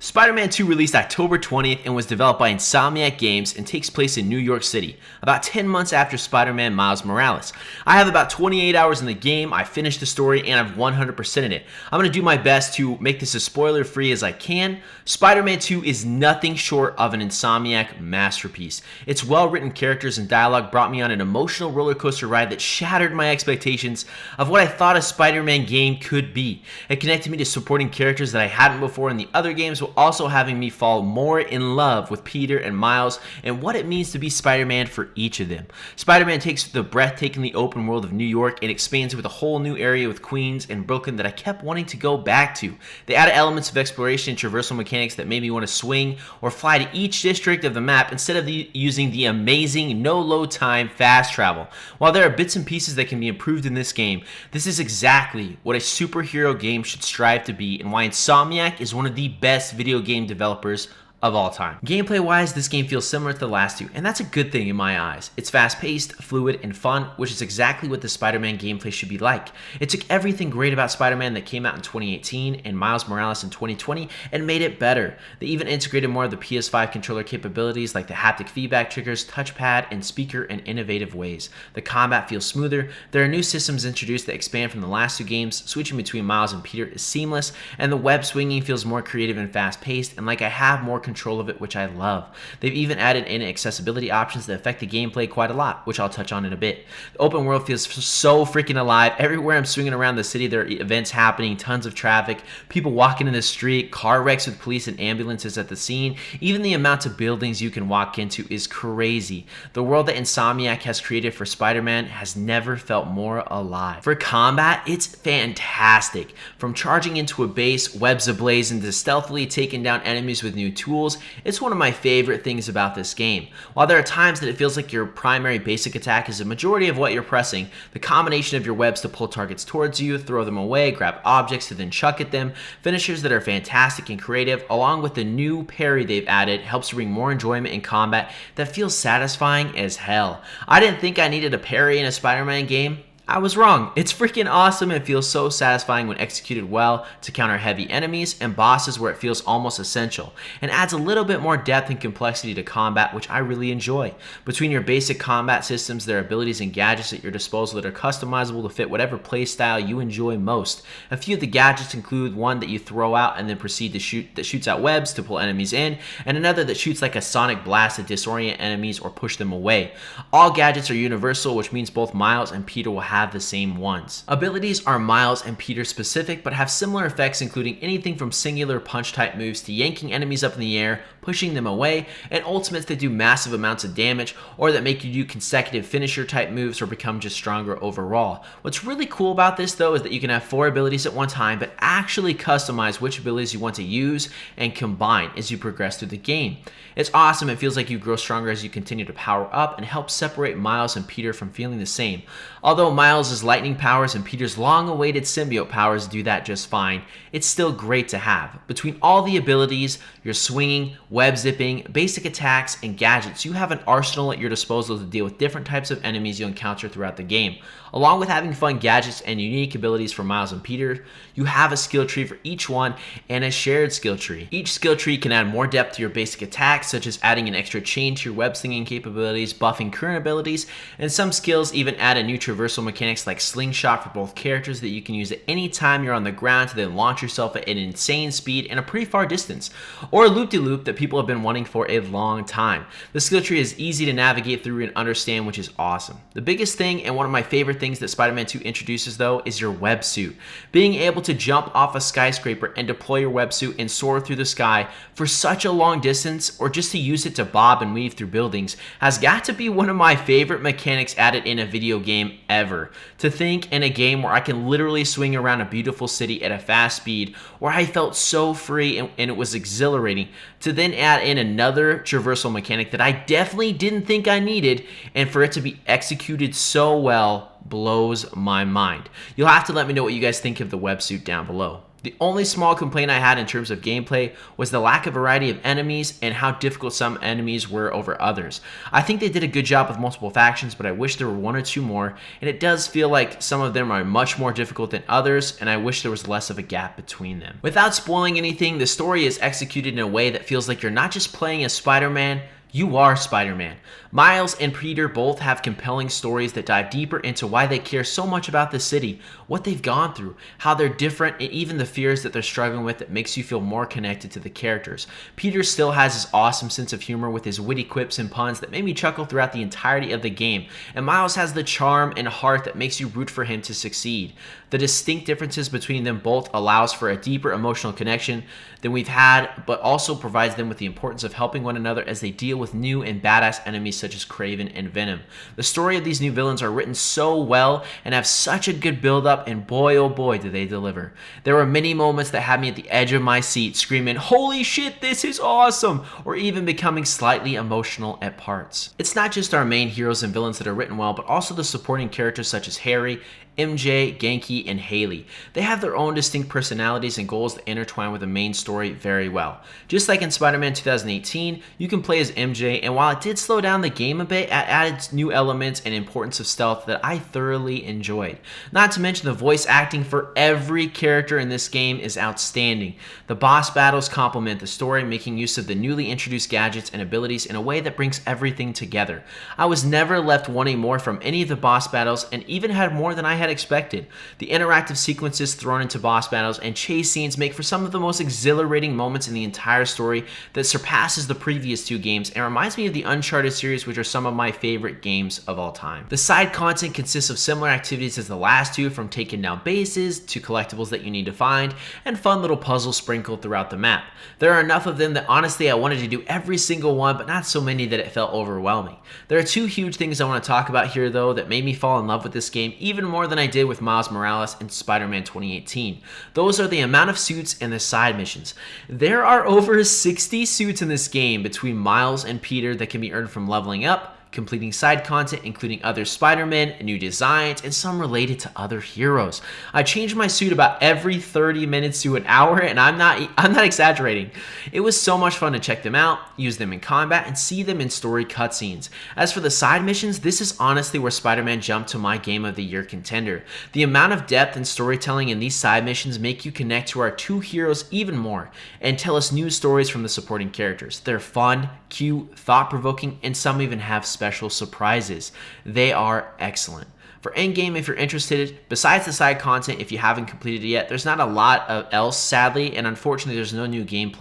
Spider-Man 2 released October 20th and was developed by Insomniac Games and takes place in New York City, about 10 months after Spider-Man Miles Morales. I have about 28 hours in the game, I finished the story, and I've 100%ed it. I'm going to do my best to make this as spoiler-free as I can. Spider-Man 2 is nothing short of an Insomniac masterpiece. Its well-written characters and dialogue brought me on an emotional roller coaster ride that shattered my expectations of what I thought a Spider-Man game could be. It connected me to supporting characters that I hadn't before in the other games, also having me fall more in love with Peter and Miles and what it means to be Spider-Man for each of them. Spider-Man takes the breathtakingly open world of New York and expands it with a whole new area with Queens and Brooklyn that I kept wanting to go back to. They added elements of exploration and traversal mechanics that made me want to swing or fly to each district of the map instead of using the amazing no-load time fast travel. While there are bits and pieces that can be improved in this game, this is exactly what a superhero game should strive to be and why Insomniac is one of the best video game developers of all time. Gameplay wise, this game feels similar to the last two, and that's a good thing in my eyes. It's fast paced, fluid, and fun, which is exactly what the Spider-Man gameplay should be like. It took everything great about Spider-Man that came out in 2018 and Miles Morales in 2020 and made it better. They even integrated more of the PS5 controller capabilities like the haptic feedback triggers, touchpad, and speaker in innovative ways. The combat feels smoother, there are new systems introduced that expand from the last two games, switching between Miles and Peter is seamless, and the web swinging feels more creative and fast paced, and like I have more control of it, which I love. They've even added in accessibility options that affect the gameplay quite a lot, which I'll touch on in a bit. The open world feels so freaking alive. Everywhere I'm swinging around the city, there are events happening, tons of traffic, people walking in the street, car wrecks with police and ambulances at the scene. Even the amount of buildings you can walk into is crazy. The world that Insomniac has created for Spider-Man has never felt more alive. For combat, it's fantastic. From charging into a base, webs ablaze, and to stealthily taking down enemies with new tools, it's one of my favorite things about this game. While there are times that it feels like your primary basic attack is a majority of what you're pressing, the combination of your webs to pull targets towards you, throw them away, grab objects to then chuck at them, finishers that are fantastic and creative, along with the new parry they've added, helps bring more enjoyment in combat that feels satisfying as hell. I didn't think I needed a parry in a Spider-Man game. I was wrong. It's freaking awesome and feels so satisfying when executed well to counter heavy enemies and bosses where it feels almost essential, and adds a little bit more depth and complexity to combat, which I really enjoy. Between your basic combat systems, there are abilities and gadgets at your disposal that are customizable to fit whatever playstyle you enjoy most. A few of the gadgets include one that you throw out and then proceed to shoot that shoots out webs to pull enemies in, and another that shoots like a sonic blast to disorient enemies or push them away. All gadgets are universal, which means both Miles and Peter will have the same ones. Abilities are Miles and Peter specific, but have similar effects, including anything from singular punch type moves to yanking enemies up in the air, pushing them away, and ultimates that do massive amounts of damage or that make you do consecutive finisher type moves or become just stronger overall. What's really cool about this though is that you can have 4 abilities at one time, but actually customize which abilities you want to use and combine as you progress through the game. It's awesome. It feels like you grow stronger as you continue to power up and help separate Miles and Peter from feeling the same. Although Miles' lightning powers and Peter's long-awaited symbiote powers do that just fine, it's still great to have. Between all the abilities, your swinging, web zipping, basic attacks, and gadgets, you have an arsenal at your disposal to deal with different types of enemies you'll encounter throughout the game. Along with having fun gadgets and unique abilities for Miles and Peter, you have a skill tree for each one and a shared skill tree. Each skill tree can add more depth to your basic attacks, such as adding an extra chain to your web slinging capabilities, buffing current abilities, and some skills even add a new traversal mechanics like slingshot for both characters that you can use at any time you're on the ground to then launch yourself at an insane speed and a pretty far distance, or a loop-de-loop that people have been wanting for a long time. The skill tree is easy to navigate through and understand, which is awesome. The biggest thing and one of my favorite things that Spider-Man 2 introduces though is your web suit. Being able to jump off a skyscraper and deploy your web suit and soar through the sky for such a long distance, or just to use it to bob and weave through buildings, has got to be one of my favorite mechanics added in a video game ever. To think in a game where I can literally swing around a beautiful city at a fast speed, where I felt so free and it was exhilarating, to then add in another traversal mechanic that I definitely didn't think I needed, and for it to be executed so well blows my mind. You'll have to let me know what you guys think of the websuit down below. The only small complaint I had in terms of gameplay was the lack of variety of enemies and how difficult some enemies were over others. I think they did a good job with multiple factions, but I wish there were one or two more, and it does feel like some of them are much more difficult than others, and I wish there was less of a gap between them. Without spoiling anything, the story is executed in a way that feels like you're not just playing as Spider-Man, you are Spider-Man. Miles and Peter both have compelling stories that dive deeper into why they care so much about the city, what they've gone through, how they're different, and even the fears that they're struggling with that makes you feel more connected to the characters. Peter still has his awesome sense of humor with his witty quips and puns that made me chuckle throughout the entirety of the game, and Miles has the charm and heart that makes you root for him to succeed. The distinct differences between them both allows for a deeper emotional connection than we've had, but also provides them with the importance of helping one another as they deal with new and badass enemies such as Kraven and Venom. The story of these new villains are written so well and have such a good build up, and boy oh boy do they deliver. There were many moments that had me at the edge of my seat screaming, "Holy shit, this is awesome!" or even becoming slightly emotional at parts. It's not just our main heroes and villains that are written well, but also the supporting characters such as Harry, MJ, Genki, and Haley. They have their own distinct personalities and goals that intertwine with the main story very well. Just like in Spider-Man 2018, you can play as MJ, and while it did slow down the game a bit, it added new elements and importance of stealth that I thoroughly enjoyed. Not to mention the voice acting for every character in this game is outstanding. The boss battles complement the story, making use of the newly introduced gadgets and abilities in a way that brings everything together. I was never left wanting more from any of the boss battles, and even had more than I had expected. The interactive sequences thrown into boss battles and chase scenes make for some of the most exhilarating moments in the entire story that surpasses the previous two games and reminds me of the Uncharted series, which are some of my favorite games of all time. The side content consists of similar activities as the last two, from taking down bases to collectibles that you need to find and fun little puzzles sprinkled throughout the map. There are enough of them that honestly I wanted to do every single one, but not so many that it felt overwhelming. There are two huge things I want to talk about here though that made me fall in love with this game even more than I did with Miles Morales and Spider-Man 2018. Those are the amount of suits and the side missions. There are over 60 suits in this game between Miles and Peter that can be earned from leveling up, completing side content, including other Spider-Man, new designs, and some related to other heroes. I change my suit about every 30 minutes to an hour, and I'm not exaggerating. It was so much fun to check them out, use them in combat, and see them in story cutscenes. As for the side missions, this is honestly where Spider-Man jumped to my Game of the Year contender. The amount of depth and storytelling in these side missions make you connect to our two heroes even more, and tell us new stories from the supporting characters. They're fun, cute, thought-provoking, and some even have special surprises. They are excellent. For endgame, if you're interested, besides the side content, if you haven't completed it yet, there's not a lot else, sadly, and unfortunately there's no new game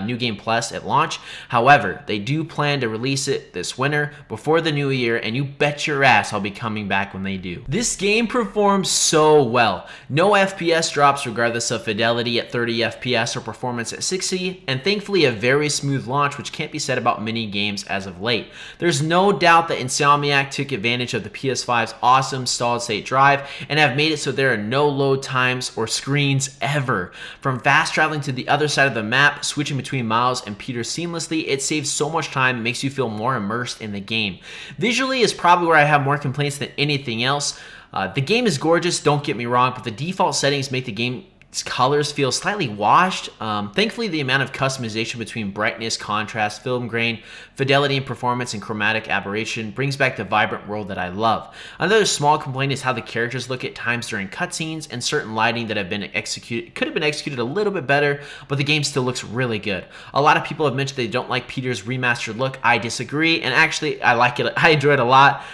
New Game Plus at launch. However, they do plan to release it this winter before the new year, and you bet your ass I'll be coming back when they do. This game performs so well. No FPS drops regardless of fidelity at 30 FPS or performance at 60, and thankfully a very smooth launch, which can't be said about many games as of late. There's no doubt that Insomniac took advantage of the PS5's awesome solid state drive and have made it so there are no load times or screens ever. From fast traveling to the other side of the map, switching between Miles and Peter seamlessly, it saves so much time and makes you feel more immersed in the game. Visually is probably where I have more complaints than anything else. The game is gorgeous, don't get me wrong, but the default settings make the game's colors feel slightly washed. Thankfully, the amount of customization between brightness, contrast, film grain, fidelity and performance, and chromatic aberration brings back the vibrant world that I love. Another small complaint is how the characters look at times during cutscenes, and certain lighting that could have been executed a little bit better, but the game still looks really good. A lot of people have mentioned they don't like Peter's remastered look. I disagree, and actually I like it. I enjoy it a lot,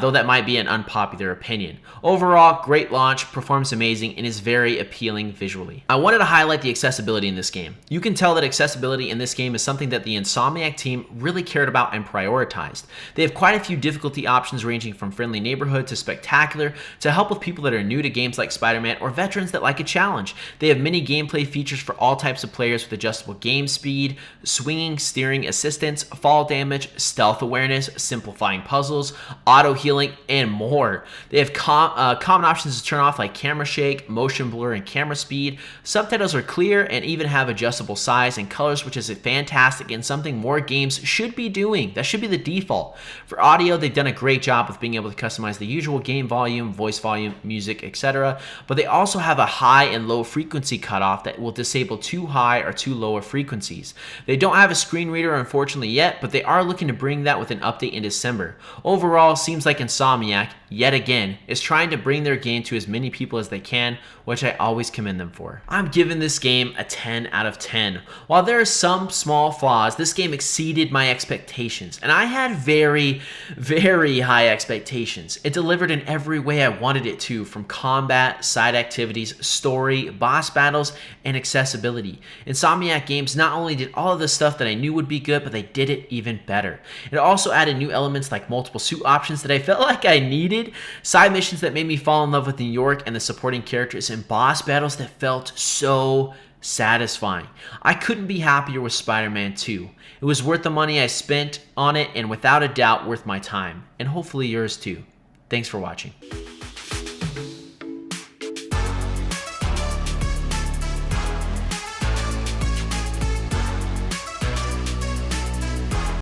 though that might be an unpopular opinion. Overall, great launch, performs amazing, and is very appealing visually. I wanted to highlight the accessibility in this game. You can tell that accessibility in this game is something that the Insomniac team really cared about and prioritized. They have quite a few difficulty options ranging from friendly neighborhood to spectacular to help with people that are new to games like Spider-Man or veterans that like a challenge. They have many gameplay features for all types of players with adjustable game speed, swinging, steering assistance, fall damage, stealth awareness, simplifying puzzles, auto healing, and more. They have common options to turn off like camera shake, motion blur, and camera speed, speed. Subtitles are clear and even have adjustable size and colors, which is fantastic and something more games should be doing. That should be the default. For audio, they've done a great job of being able to customize the usual game volume, voice volume, music, etc. But they also have a high and low frequency cutoff that will disable too high or too low of frequencies. They don't have a screen reader unfortunately yet, but they are looking to bring that with an update in December. Overall, seems like Insomniac, yet again, is trying to bring their game to as many people as they can, which I always commend them for. I'm giving this game a 10 out of 10. While there are some small flaws, this game exceeded my expectations, and I had very, very high expectations. It delivered in every way I wanted it to, from combat, side activities, story, boss battles, and accessibility. Insomniac Games not only did all of the stuff that I knew would be good, but they did it even better. It also added new elements like multiple suit options that I felt like I needed, side missions that made me fall in love with New York and the supporting characters, and boss battles that felt so satisfying. I couldn't be happier with Spider-Man 2. It was worth the money I spent on it, and without a doubt worth my time, and hopefully yours too. Thanks for watching.